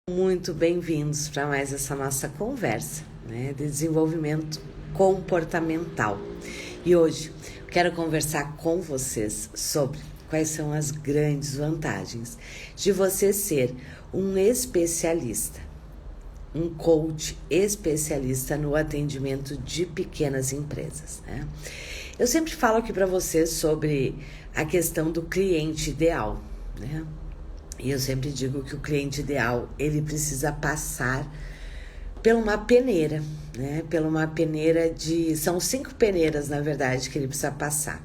Muito bem-vindos para mais essa nossa conversa, de desenvolvimento comportamental. E hoje eu quero conversar com vocês sobre quais são as grandes vantagens de você ser um especialista, um coach especialista no atendimento de pequenas empresas, Eu sempre falo aqui para vocês sobre a questão do cliente ideal, E eu sempre digo que o cliente ideal, ele precisa passar por uma peneira, Por uma peneira são 5 peneiras, na verdade, que ele precisa passar,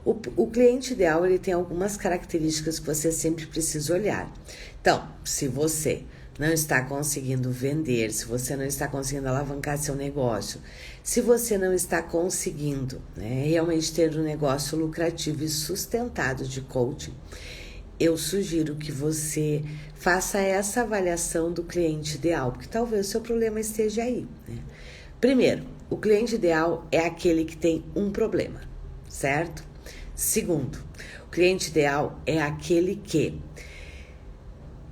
O cliente ideal, ele tem algumas características que você sempre precisa olhar. Então, se você não está conseguindo vender, se você não está conseguindo alavancar seu negócio, se você não está conseguindo realmente ter um negócio lucrativo e sustentado de coaching, eu sugiro que você faça essa avaliação do cliente ideal, porque talvez o seu problema esteja aí, Primeiro, o cliente ideal é aquele que tem um problema, certo? Segundo, o cliente ideal é aquele que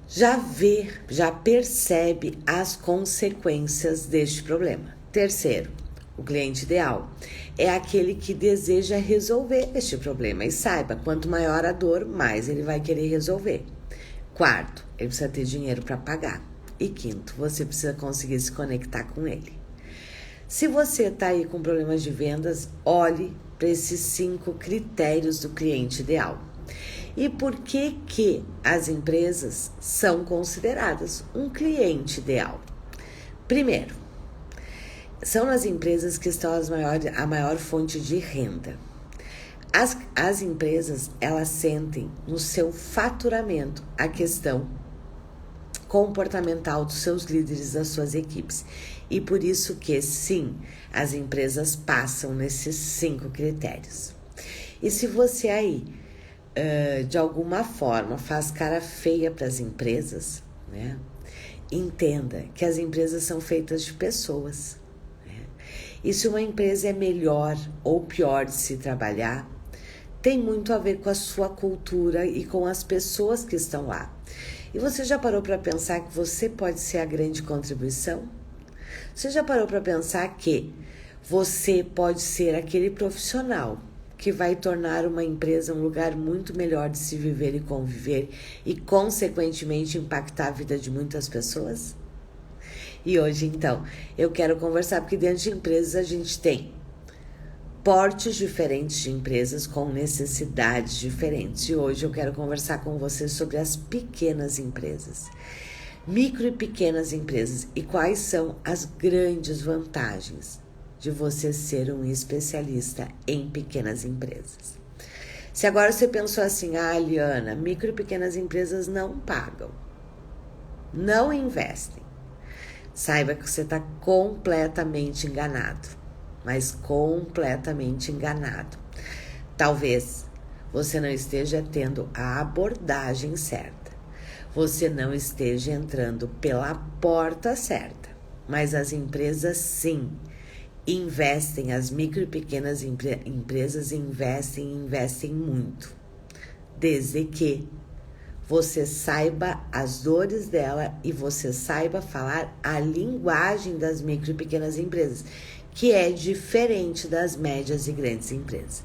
já percebe as consequências deste problema. Terceiro, o cliente ideal é aquele que deseja resolver este problema e saiba, quanto maior a dor, mais ele vai querer resolver. Quarto, ele precisa ter dinheiro para pagar. E quinto, você precisa conseguir se conectar com ele. Se você está aí com problemas de vendas, olhe para esses 5 critérios do cliente ideal. E por que as empresas são consideradas um cliente ideal? Primeiro, são as empresas que estão a maior fonte de renda. As empresas, elas sentem no seu faturamento a questão comportamental dos seus líderes, das suas equipes. E por isso que, sim, as empresas passam nesses 5 critérios. E se você aí, de alguma forma, faz cara feia para as empresas, entenda que as empresas são feitas de pessoas. E se uma empresa é melhor ou pior de se trabalhar, tem muito a ver com a sua cultura e com as pessoas que estão lá. E você já parou para pensar que você pode ser a grande contribuição? Você já parou para pensar que você pode ser aquele profissional que vai tornar uma empresa um lugar muito melhor de se viver e conviver e, consequentemente, impactar a vida de muitas pessoas? E hoje, então, eu quero conversar, porque dentro de empresas a gente tem portes diferentes de empresas com necessidades diferentes. E hoje eu quero conversar com você sobre as pequenas empresas, micro e pequenas empresas, e quais são as grandes vantagens de você ser um especialista em pequenas empresas. Se agora você pensou assim, Liana, micro e pequenas empresas não pagam, não investem, saiba que você está completamente enganado, mas completamente enganado. Talvez você não esteja tendo a abordagem certa, você não esteja entrando pela porta certa, mas as empresas sim investem, as micro e pequenas empresas investem muito, desde que você saiba as dores dela e você saiba falar a linguagem das micro e pequenas empresas, que é diferente das médias e grandes empresas.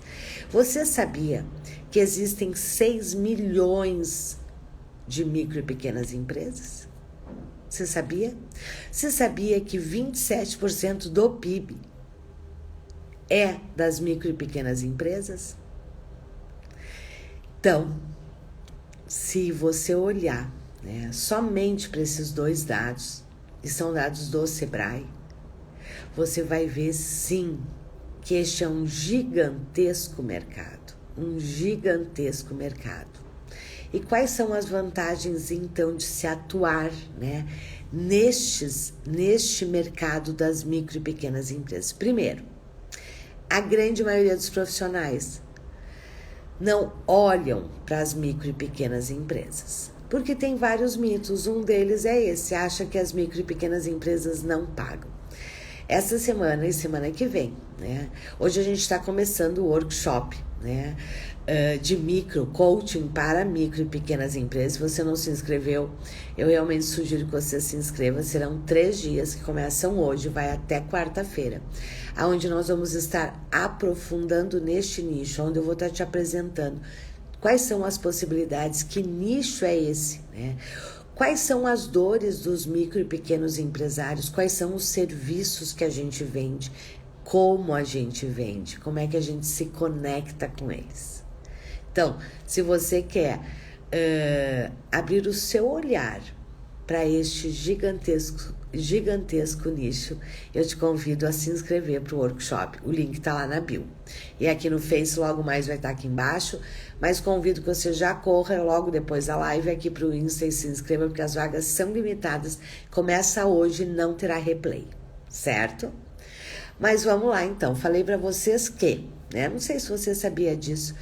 Você sabia que existem 6 milhões de micro e pequenas empresas? Você sabia? Você sabia que 27% do PIB é das micro e pequenas empresas? Então, se você olhar somente para esses 2 dados, que são dados do Sebrae, você vai ver sim que este é um gigantesco mercado, E quais são as vantagens então de se atuar neste mercado das micro e pequenas empresas? Primeiro, a grande maioria dos profissionais não olham para as micro e pequenas empresas, porque tem vários mitos. Um deles é esse: acha que as micro e pequenas empresas não pagam. Essa semana e semana que vem, hoje a gente está começando o workshop, de coaching para micro e pequenas empresas. Se você não se inscreveu, eu realmente sugiro que você se inscreva. Serão 3 dias que começam hoje, vai até quarta-feira, onde nós vamos estar aprofundando neste nicho, onde eu vou estar te apresentando quais são as possibilidades, que nicho é esse, né? Quais são as dores dos micro e pequenos empresários, quais são os serviços que a gente vende, como a gente vende, como é que a gente se conecta com eles. Então, se você quer abrir o seu olhar para este gigantesco nicho, eu te convido a se inscrever para o workshop. O link está lá na bio. E aqui no Face, logo mais vai estar aqui embaixo, mas convido que você já corra logo depois da live aqui para o Insta e se inscreva, porque as vagas são limitadas. Começa hoje, não terá replay, certo? Mas vamos lá então, falei para vocês que, né, não sei se você sabia disso,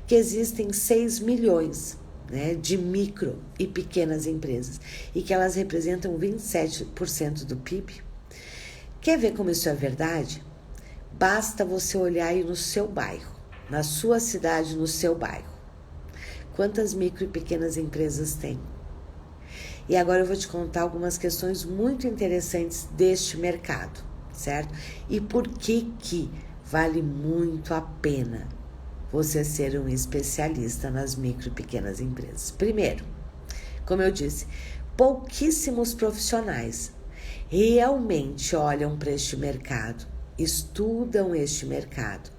que existem 6 milhões, né, de micro e pequenas empresas e que elas representam 27% do PIB. Quer ver como isso é verdade? Basta você olhar aí no seu bairro, na sua cidade, no seu bairro. Quantas micro e pequenas empresas tem? E agora eu vou te contar algumas questões muito interessantes deste mercado, certo? E por que vale muito a pena você ser um especialista nas micro e pequenas empresas. Primeiro, como eu disse, pouquíssimos profissionais realmente olham para este mercado, estudam este mercado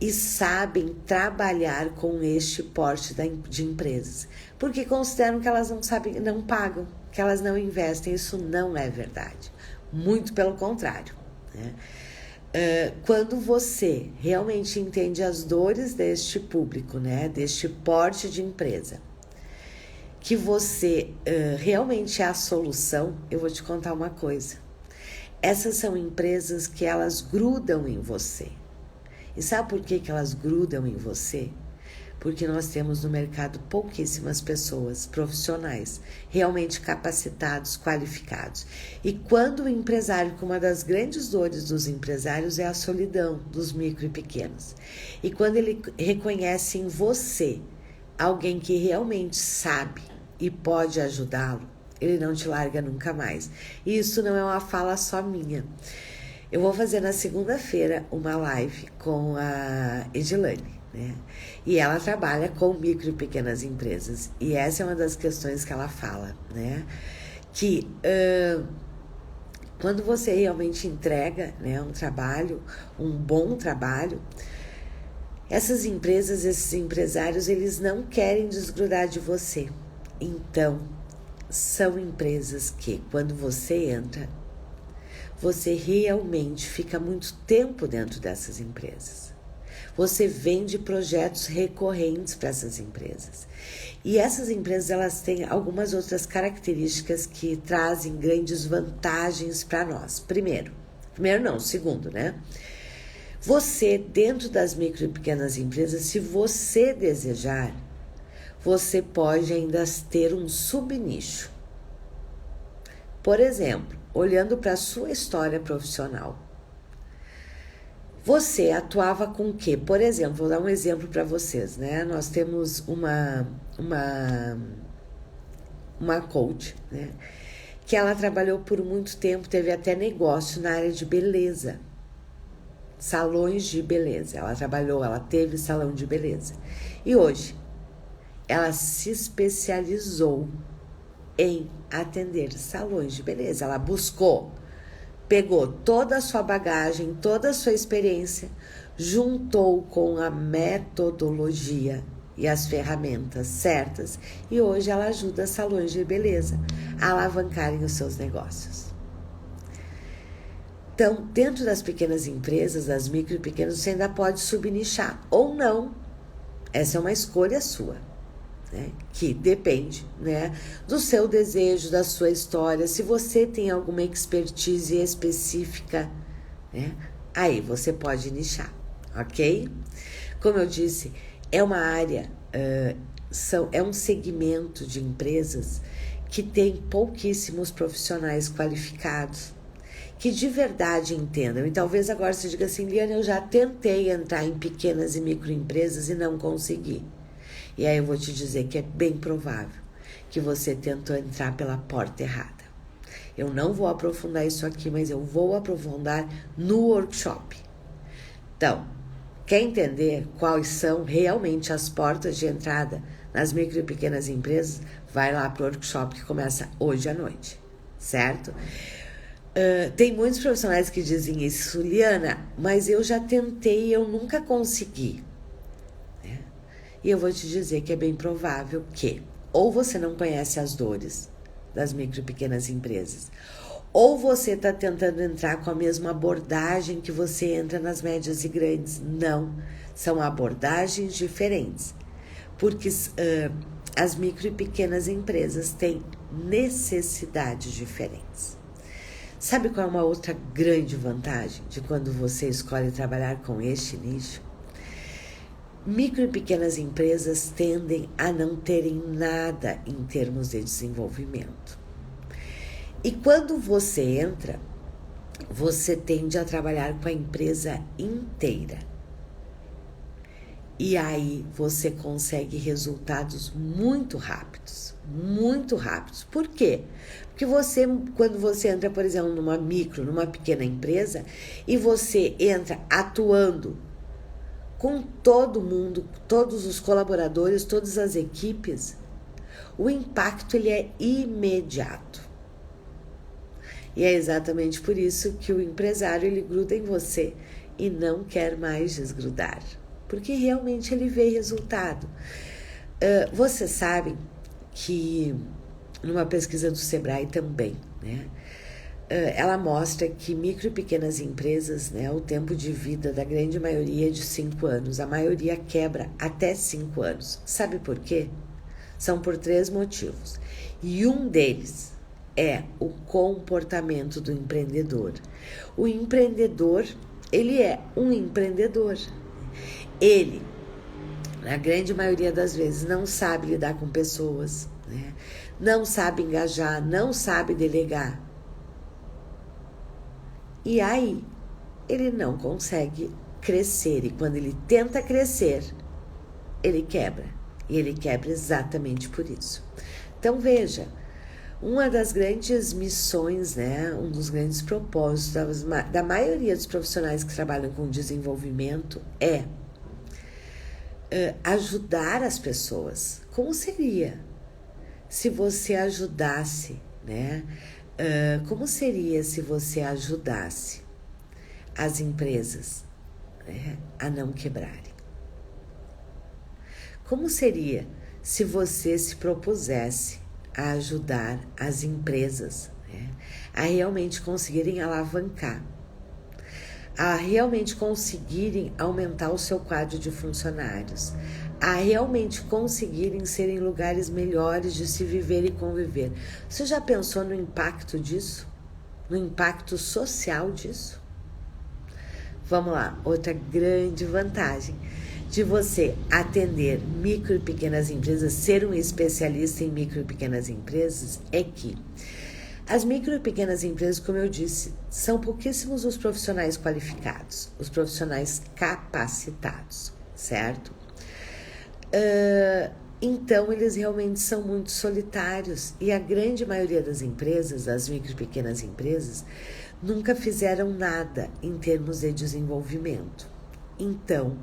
e sabem trabalhar com este porte de empresas, porque consideram que elas não pagam, que elas não investem. Isso não é verdade, muito pelo contrário, né? Quando você realmente entende as dores deste público, né, deste porte de empresa, que você realmente é a solução, eu vou te contar uma coisa. Essas são empresas que elas grudam em você. E sabe por que elas grudam em você? Porque nós temos no mercado pouquíssimas pessoas profissionais, realmente capacitados, qualificados. E quando o empresário, que uma das grandes dores dos empresários é a solidão dos micro e pequenos. E quando ele reconhece em você alguém que realmente sabe e pode ajudá-lo, ele não te larga nunca mais. E isso não é uma fala só minha. Eu vou fazer na segunda-feira uma live com a Edilane, né? E ela trabalha com micro e pequenas empresas. E essa é uma das questões que ela fala, né? Que quando você realmente entrega, né, um trabalho, um bom trabalho, essas empresas, esses empresários, eles não querem desgrudar de você. Então, são empresas que, quando você entra, você realmente fica muito tempo dentro dessas empresas. Você vende projetos recorrentes para essas empresas. E essas empresas, elas têm algumas outras características que trazem grandes vantagens para nós. Segundo, né? Você, dentro das micro e pequenas empresas, se você desejar, você pode ainda ter um subnicho. Por exemplo, olhando para a sua história profissional, você atuava com o quê? Por exemplo, vou dar um exemplo para vocês, né? Nós temos uma coach, né? Que ela trabalhou por muito tempo, teve até negócio na área de beleza, salões de beleza. Ela teve salão de beleza. E hoje, ela se especializou em atender salões de beleza. Ela pegou toda a sua bagagem, toda a sua experiência, juntou com a metodologia e as ferramentas certas e hoje ela ajuda salões de beleza a alavancarem os seus negócios. Então, dentro das pequenas empresas, das micro e pequenas, você ainda pode subnichar ou não. Essa é uma escolha sua, né? Que depende, né, do seu desejo, da sua história. Se você tem alguma expertise específica, né, aí você pode nichar, ok? Como eu disse, é uma área, é um segmento de empresas que tem pouquíssimos profissionais qualificados que de verdade entendam. E talvez agora você diga assim, Liana, eu já tentei entrar em pequenas e microempresas e não consegui. E aí eu vou te dizer que é bem provável que você tentou entrar pela porta errada. Eu não vou aprofundar isso aqui, mas eu vou aprofundar no workshop. Então, quer entender quais são realmente as portas de entrada nas micro e pequenas empresas? Vai lá para o workshop que começa hoje à noite, certo? Tem muitos profissionais que dizem isso, Liana, mas eu já tentei e eu nunca consegui. Né? E eu vou te dizer que é bem provável que ou você não conhece as dores das micro e pequenas empresas, ou você está tentando entrar com a mesma abordagem que você entra nas médias e grandes. Não, são abordagens diferentes, porque as micro e pequenas empresas têm necessidades diferentes. Sabe qual é uma outra grande vantagem de quando você escolhe trabalhar com este nicho? Micro e pequenas empresas tendem a não terem nada em termos de desenvolvimento. E quando você entra, você tende a trabalhar com a empresa inteira. E aí você consegue resultados muito rápidos, muito rápidos. Por quê? Porque quando você entra, por exemplo, numa pequena empresa, e você entra atuando com todo mundo, todos os colaboradores, todas as equipes, o impacto ele é imediato. E é exatamente por isso que o empresário ele gruda em você e não quer mais desgrudar, porque realmente ele vê resultado. Você sabe que numa pesquisa do Sebrae também, né? Ela mostra que micro e pequenas empresas, né, o tempo de vida da grande maioria é de 5 anos. A maioria quebra até 5 anos. Sabe por quê? São por 3 motivos. E um deles é o comportamento do empreendedor. O empreendedor, ele é um empreendedor. Ele, na grande maioria das vezes, não sabe lidar com pessoas, né? Não sabe engajar, não sabe delegar. E aí, ele não consegue crescer. E quando ele tenta crescer, ele quebra. E ele quebra exatamente por isso. Então, veja, uma das grandes missões, né, um dos grandes propósitos da maioria dos profissionais que trabalham com desenvolvimento é ajudar as pessoas. Como seria se você ajudasse, né? Como seria se você ajudasse as empresas, né, a não quebrarem? Como seria se você se propusesse a ajudar as empresas, né, a realmente conseguirem alavancar, a realmente conseguirem aumentar o seu quadro de funcionários, a realmente conseguirem serem lugares melhores de se viver e conviver? Você já pensou no impacto disso? No impacto social disso? Vamos lá, outra grande vantagem de você atender micro e pequenas empresas, ser um especialista em micro e pequenas empresas, é que as micro e pequenas empresas, como eu disse, são pouquíssimos os profissionais qualificados, os profissionais capacitados, certo? Então, eles realmente são muito solitários e a grande maioria das empresas, das micro e pequenas empresas, nunca fizeram nada em termos de desenvolvimento. Então,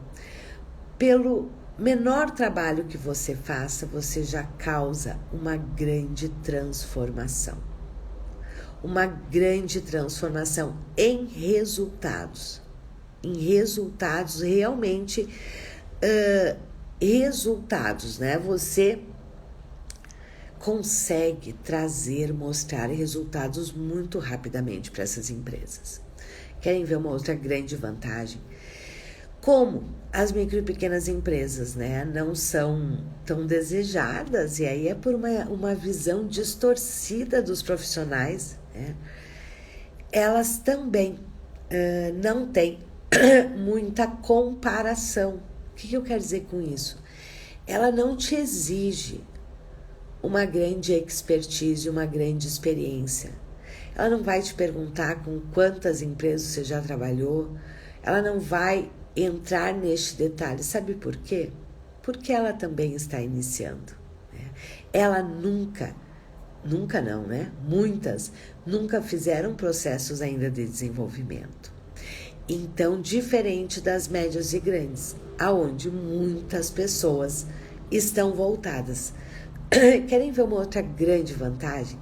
pelo menor trabalho que você faça, você já causa uma grande transformação. Uma grande transformação em resultados. Em resultados realmente... resultados, né? Você consegue mostrar resultados muito rapidamente para essas empresas. Querem ver uma outra grande vantagem? Como as micro e pequenas empresas, né, não são tão desejadas, e aí é por uma visão distorcida dos profissionais, né? Elas também não têm muita comparação. O que eu quero dizer com isso? Ela não te exige uma grande expertise, uma grande experiência. Ela não vai te perguntar com quantas empresas você já trabalhou. Ela não vai entrar neste detalhe. Sabe por quê? Porque ela também está iniciando. Né? Ela nunca não, né? Muitas nunca fizeram processos ainda de desenvolvimento. Então, diferente das médias e grandes, aonde muitas pessoas estão voltadas. Querem ver uma outra grande vantagem?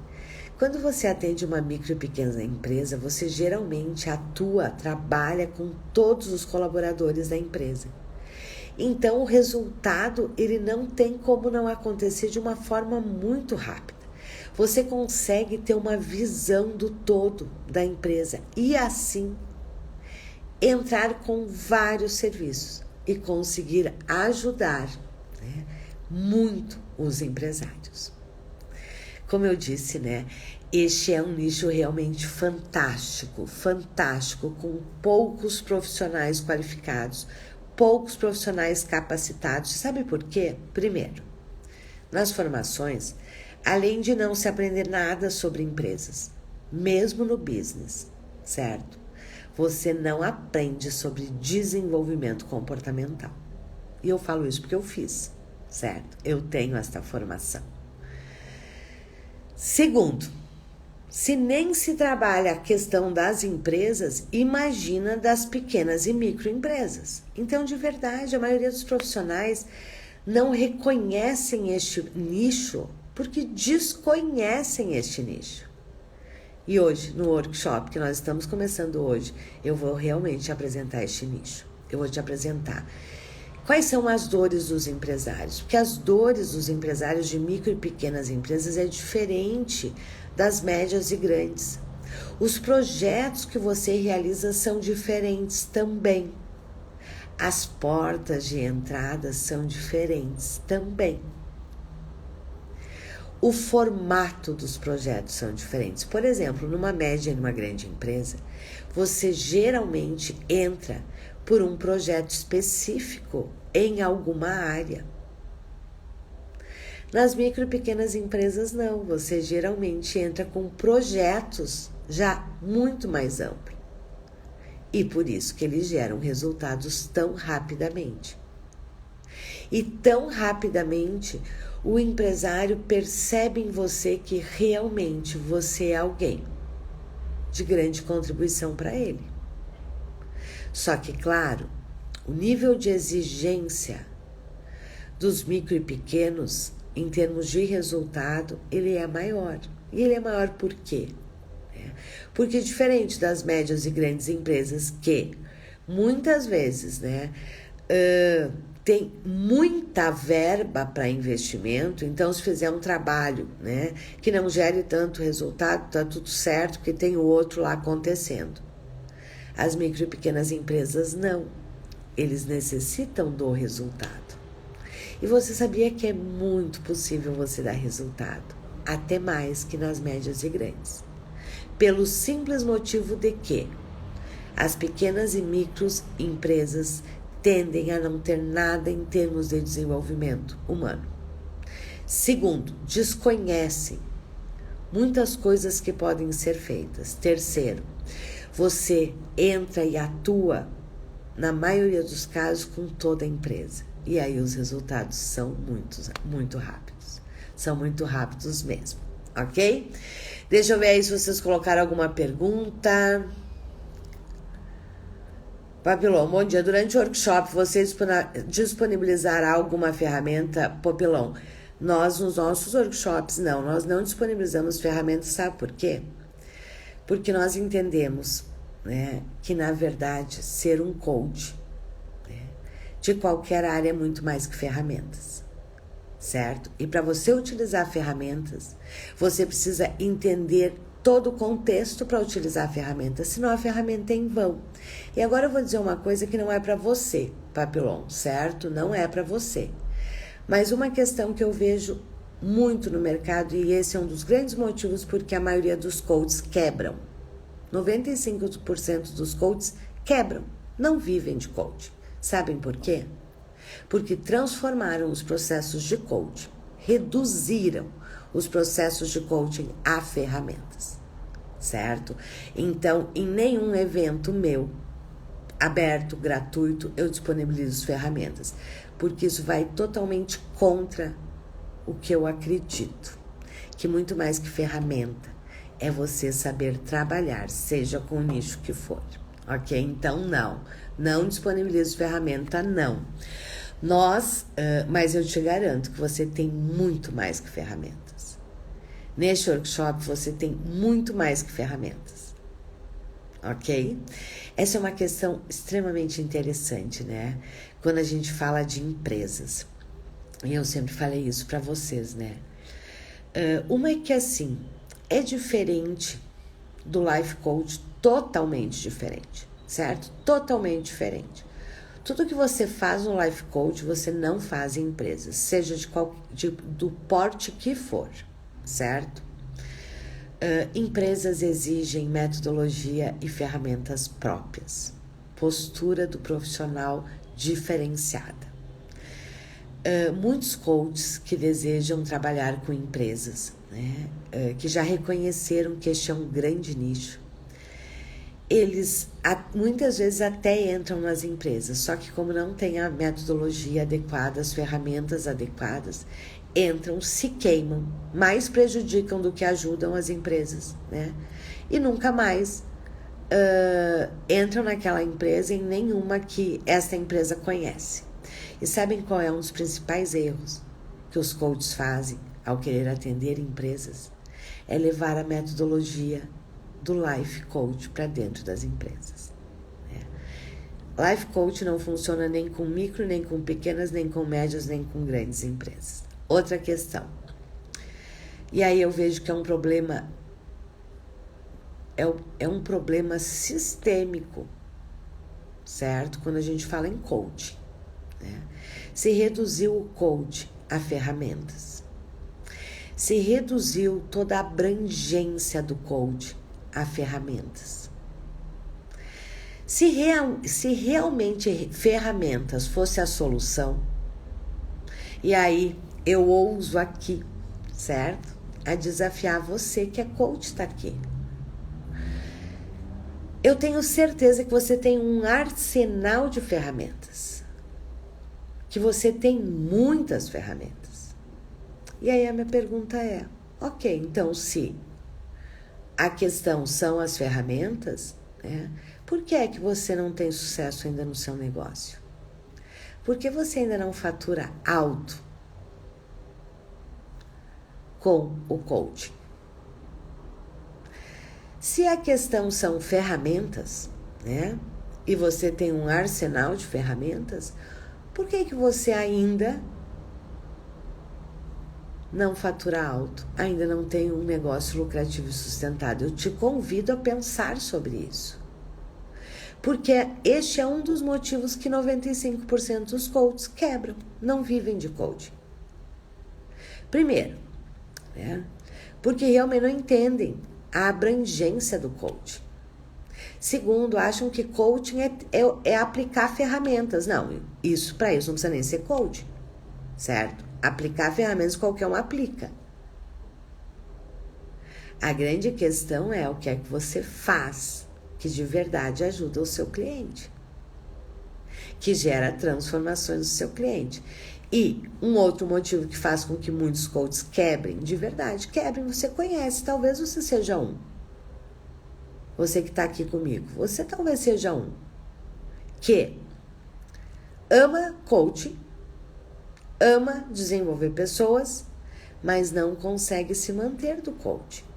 Quando você atende uma micro e pequena empresa, você geralmente trabalha com todos os colaboradores da empresa. Então, o resultado, ele não tem como não acontecer de uma forma muito rápida. Você consegue ter uma visão do todo da empresa e, assim, entrar com vários serviços e conseguir ajudar, né, muito os empresários. Como eu disse, né, este é um nicho realmente fantástico, com poucos profissionais qualificados, poucos profissionais capacitados. Sabe por quê? Primeiro, nas formações, além de não se aprender nada sobre empresas, mesmo no business, certo? Você não aprende sobre desenvolvimento comportamental. E eu falo isso porque eu fiz, certo? Eu tenho esta formação. Segundo, se nem se trabalha a questão das empresas, imagina das pequenas e microempresas. Então, de verdade, a maioria dos profissionais não reconhecem este nicho porque desconhecem este nicho. E hoje, no workshop que nós estamos começando hoje, eu vou realmente apresentar este nicho. Eu vou te apresentar quais são as dores dos empresários. Porque as dores dos empresários de micro e pequenas empresas é diferente das médias e grandes. Os projetos que você realiza são diferentes também. As portas de entrada são diferentes também. O formato dos projetos são diferentes. Por exemplo, numa média e numa grande empresa, você geralmente entra por um projeto específico em alguma área. Nas micro e pequenas empresas, não. Você geralmente entra com projetos já muito mais amplos. E por isso que eles geram resultados tão rapidamente. E tão rapidamente, o empresário percebe em você que realmente você é alguém de grande contribuição para ele. Só que, claro, o nível de exigência dos micro e pequenos, em termos de resultado, ele é maior. E ele é maior por quê? Porque diferente das médias e grandes empresas que muitas vezes, né, tem muita verba para investimento, então se fizer um trabalho, né, que não gere tanto resultado, tá tudo certo, porque tem o outro lá acontecendo. As micro e pequenas empresas não, eles necessitam do resultado. E você sabia que é muito possível você dar resultado, até mais que nas médias e grandes. Pelo simples motivo de que as pequenas e micros empresas tendem a não ter nada em termos de desenvolvimento humano. Segundo, desconhecem muitas coisas que podem ser feitas. Terceiro, você entra e atua, na maioria dos casos, com toda a empresa. E aí os resultados são muito rápidos. São muito rápidos mesmo, ok? Deixa eu ver aí se vocês colocaram alguma pergunta. Papilão, bom dia. Durante o workshop, você disponibilizará alguma ferramenta? Papilão, nós nos nossos workshops, nós não disponibilizamos ferramentas, sabe por quê? Porque nós entendemos, né, que, na verdade, ser um coach, né, de qualquer área é muito mais que ferramentas, certo? E para você utilizar ferramentas, você precisa entender todo o contexto para utilizar a ferramenta, senão a ferramenta é em vão. E agora eu vou dizer uma coisa que não é para você, Papilon, certo? Não é para você. Mas uma questão que eu vejo muito no mercado, e esse é um dos grandes motivos porque a maioria dos coaches quebram. 95% dos coaches quebram, não vivem de coaching. Sabem por quê? Porque transformaram os processos de coaching, reduziram os processos de coaching a ferramentas, certo? Então, em nenhum evento meu, aberto, gratuito, eu disponibilizo ferramentas, porque isso vai totalmente contra o que eu acredito, que muito mais que ferramenta é você saber trabalhar, seja com o nicho que for, ok? Então, não disponibilizo ferramenta, não. Mas eu te garanto que você tem muito mais que ferramentas. Neste workshop, você tem muito mais que ferramentas, ok? Essa é uma questão extremamente interessante, né? Quando a gente fala de empresas, e eu sempre falei isso para vocês, né? Uma é que assim, é diferente do life coach, totalmente diferente, certo? Totalmente diferente. Tudo que você faz no life coach, você não faz em empresas, seja do porte que for, certo? Empresas exigem metodologia e ferramentas próprias, postura do profissional diferenciada. Muitos coaches que desejam trabalhar com empresas, né, que já reconheceram que este é um grande nicho, eles muitas vezes até entram nas empresas, só que como não tem a metodologia adequada, as ferramentas adequadas, entram, se queimam, mais prejudicam do que ajudam as empresas, né? E nunca mais entram naquela empresa em nenhuma que essa empresa conhece. E sabem qual é um dos principais erros que os coaches fazem ao querer atender empresas? É levar a metodologia do life coach para dentro das empresas. Life coach não funciona nem com micro, nem com pequenas, nem com médias, nem com grandes empresas. Outra questão. E aí eu vejo que é um problema, é um problema sistêmico, certo? Quando a gente fala em coaching, né? Se reduziu o coach a ferramentas. Se reduziu toda a abrangência do coach a ferramentas. Se realmente ferramentas fosse a solução, e aí eu ouso aqui, certo? A desafiar você que é coach, está aqui. Eu tenho certeza que você tem um arsenal de ferramentas. Que você tem muitas ferramentas. E aí a minha pergunta é, ok, então se a questão são as ferramentas, né? Por que é que você não tem sucesso ainda no seu negócio? Por que você ainda não fatura alto com o coaching? Se a questão são ferramentas, né? E você tem um arsenal de ferramentas, por que que você ainda não fatura alto? Ainda não tem um negócio lucrativo e sustentado? Eu te convido a pensar sobre isso. Porque este é um dos motivos que 95% dos coaches quebram, não vivem de coaching. Primeiro, né? Porque realmente não entendem a abrangência do coaching. Segundo, acham que coaching é aplicar ferramentas. Não, para isso não precisa nem ser coaching, certo? Aplicar ferramentas qualquer um aplica. A grande questão é o que é que você faz que de verdade ajuda o seu cliente, que gera transformações no seu cliente. E um outro motivo que faz com que muitos coaches quebrem, de verdade, você conhece, talvez você seja um. Você que está aqui comigo, você talvez seja um que ama coaching, ama desenvolver pessoas, mas não consegue se manter do coaching.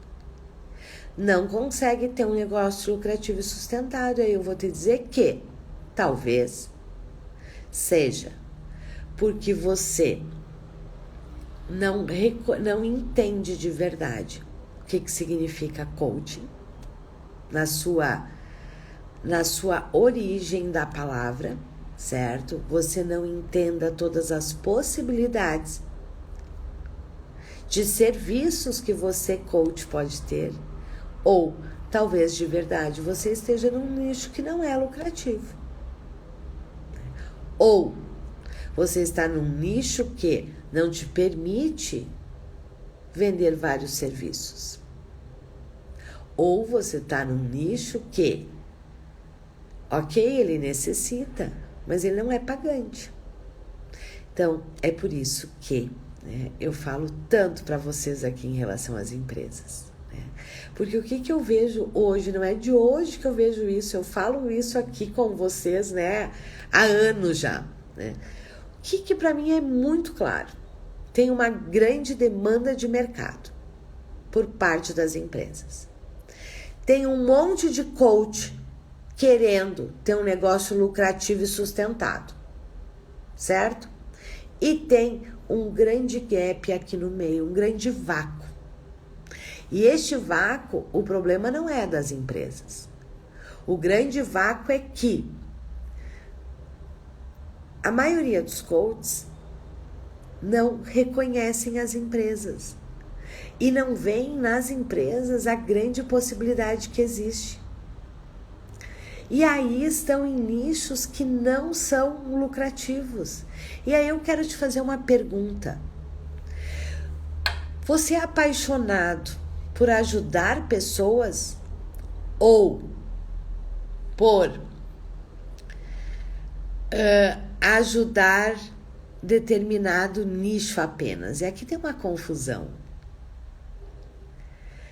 Não consegue ter um negócio lucrativo e sustentado. Aí eu vou te dizer que talvez seja porque você não entende de verdade o que significa coaching na sua origem da palavra, certo? Você não entenda todas as possibilidades de serviços que você, coach, pode ter. Ou talvez de verdade você esteja num nicho que não é lucrativo. Ou você está num nicho que não te permite vender vários serviços. Ou você está num nicho que, ok, ele necessita, mas ele não é pagante. Então, é por isso que eu falo tanto para vocês aqui em relação às empresas. Porque o que eu vejo hoje, não é de hoje que eu vejo isso, eu falo isso aqui com vocês, há anos já. O que para mim é muito claro? Tem uma grande demanda de mercado por parte das empresas. Tem um monte de coach querendo ter um negócio lucrativo e sustentado, certo? E tem um grande gap aqui no meio, um grande vácuo. E este vácuo, o problema não é das empresas. O grande vácuo é que a maioria dos coaches não reconhecem as empresas e não veem nas empresas a grande possibilidade que existe. E aí estão em nichos que não são lucrativos. E aí eu quero te fazer uma pergunta. Você é apaixonado por ajudar pessoas ou por ajudar determinado nicho apenas? E aqui tem uma confusão.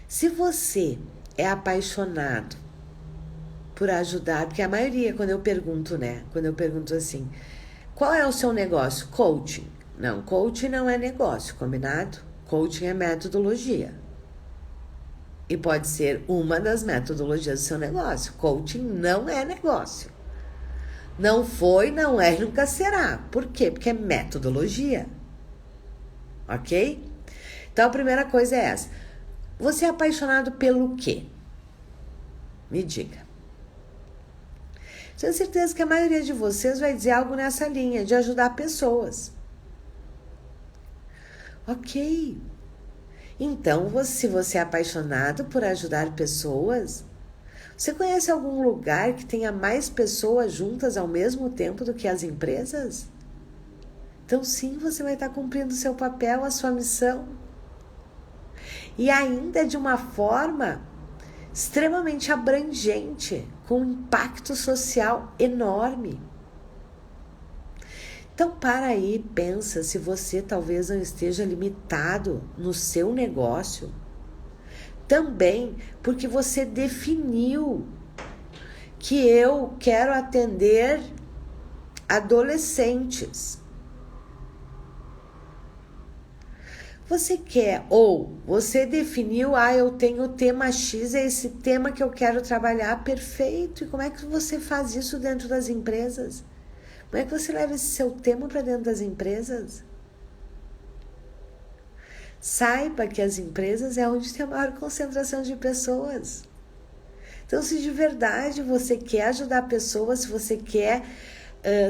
Se você é apaixonado por ajudar, porque a maioria, quando eu pergunto assim, qual é o seu negócio? Coaching. Não, coaching não é negócio, combinado? Coaching é metodologia. E pode ser uma das metodologias do seu negócio. Coaching não é negócio. Não foi, não é e nunca será. Por quê? Porque é metodologia. Ok? Então a primeira coisa é essa. Você é apaixonado pelo quê? Me diga. Tenho certeza que a maioria de vocês vai dizer algo nessa linha, de ajudar pessoas. Ok. Então, se você é apaixonado por ajudar pessoas, você conhece algum lugar que tenha mais pessoas juntas ao mesmo tempo do que as empresas? Então, sim, você vai estar cumprindo o seu papel, a sua missão. E ainda de uma forma extremamente abrangente, com um impacto social enorme. Então, para aí, pensa se você talvez não esteja limitado no seu negócio. Também porque você definiu que eu quero atender adolescentes. Você quer, ou você definiu, eu tenho o tema X, é esse tema que eu quero trabalhar, perfeito. E como é que você faz isso dentro das empresas? Como é que você leva esse seu tema para dentro das empresas? Saiba que as empresas é onde tem a maior concentração de pessoas. Então, se de verdade você quer ajudar pessoas, se você quer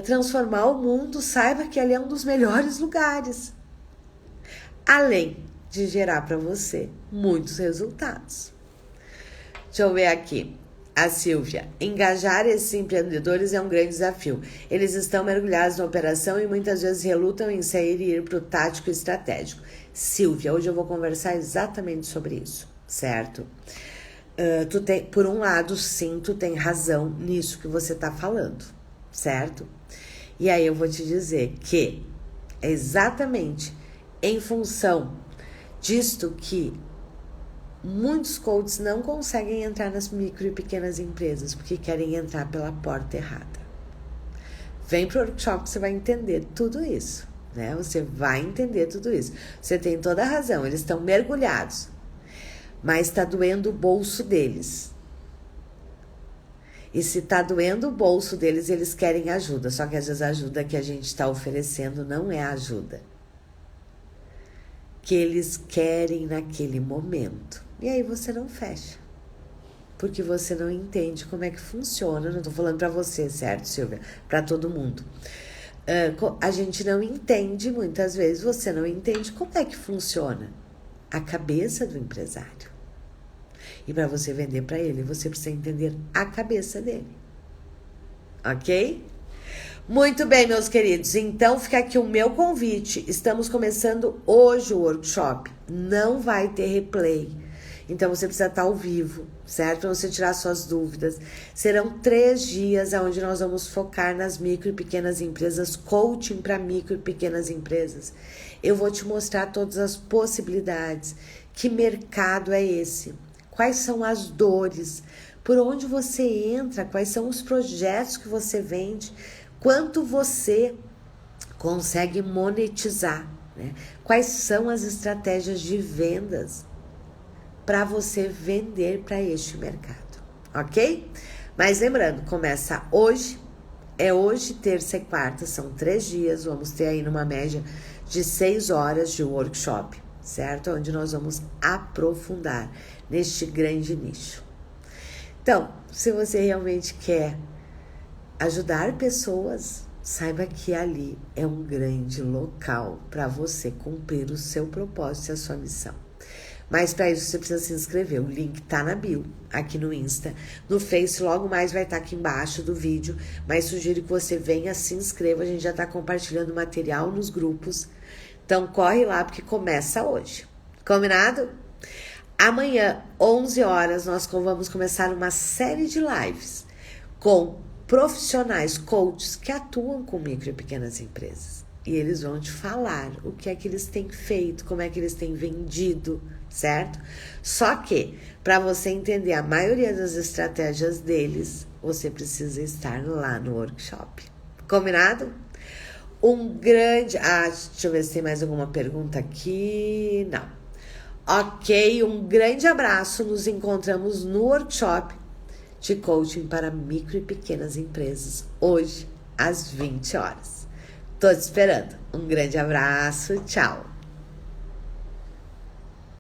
transformar o mundo, saiba que ali é um dos melhores lugares. Além de gerar para você muitos resultados. Deixa eu ver aqui. A Silvia, engajar esses empreendedores é um grande desafio. Eles estão mergulhados na operação e muitas vezes relutam em sair e ir para o tático e estratégico. Silvia, hoje eu vou conversar exatamente sobre isso, certo? Por um lado, sim, tu tem razão nisso que você está falando, certo? E aí eu vou te dizer que é exatamente em função disto que muitos coaches não conseguem entrar nas micro e pequenas empresas porque querem entrar pela porta errada. Vem para o workshop que você vai entender tudo isso, né? Você vai entender tudo isso. Você tem toda a razão, eles estão mergulhados, mas está doendo o bolso deles. E se está doendo o bolso deles, eles querem ajuda. Só que às vezes a ajuda que a gente está oferecendo não é a ajuda que eles querem naquele momento. E aí você não fecha. Porque você não entende como é que funciona. Não estou falando para você, certo, Silvia? Para todo mundo. A gente não entende, muitas vezes você não entende como é que funciona a cabeça do empresário. E para você vender para ele, você precisa entender a cabeça dele. Ok? Muito bem, meus queridos. Então, fica aqui o meu convite. Estamos começando hoje o workshop. Não vai ter replay. Então você precisa estar ao vivo, certo? Para você tirar suas dúvidas. Serão 3 dias onde nós vamos focar nas micro e pequenas empresas, coaching para micro e pequenas empresas. Eu vou te mostrar todas as possibilidades. Que mercado é esse? Quais são as dores? Por onde você entra? Quais são os projetos que você vende? Quanto você consegue monetizar? Né? Quais são as estratégias de vendas para você vender para este mercado, ok? Mas lembrando, começa hoje, hoje, terça e quarta, são 3 dias, vamos ter aí numa média de 6 horas de workshop, certo? Onde nós vamos aprofundar neste grande nicho. Então, se você realmente quer ajudar pessoas, saiba que ali é um grande local para você cumprir o seu propósito e a sua missão. Mas para isso você precisa se inscrever. O link tá na bio, aqui no Insta. No Face, logo mais vai estar aqui embaixo do vídeo. Mas sugiro que você venha, se inscreva. A gente já tá compartilhando material nos grupos. Então corre lá, porque começa hoje. Combinado? Amanhã, 11 horas, nós vamos começar uma série de lives com profissionais, coaches que atuam com micro e pequenas empresas. E eles vão te falar o que é que eles têm feito, como é que eles têm vendido, certo? Só que, para você entender a maioria das estratégias deles, você precisa estar lá no workshop. Combinado? Um grande... deixa eu ver se tem mais alguma pergunta aqui. Não. Ok, um grande abraço. Nos encontramos no workshop de coaching para micro e pequenas empresas, hoje, às 20 horas. Tô te esperando. Um grande abraço, tchau!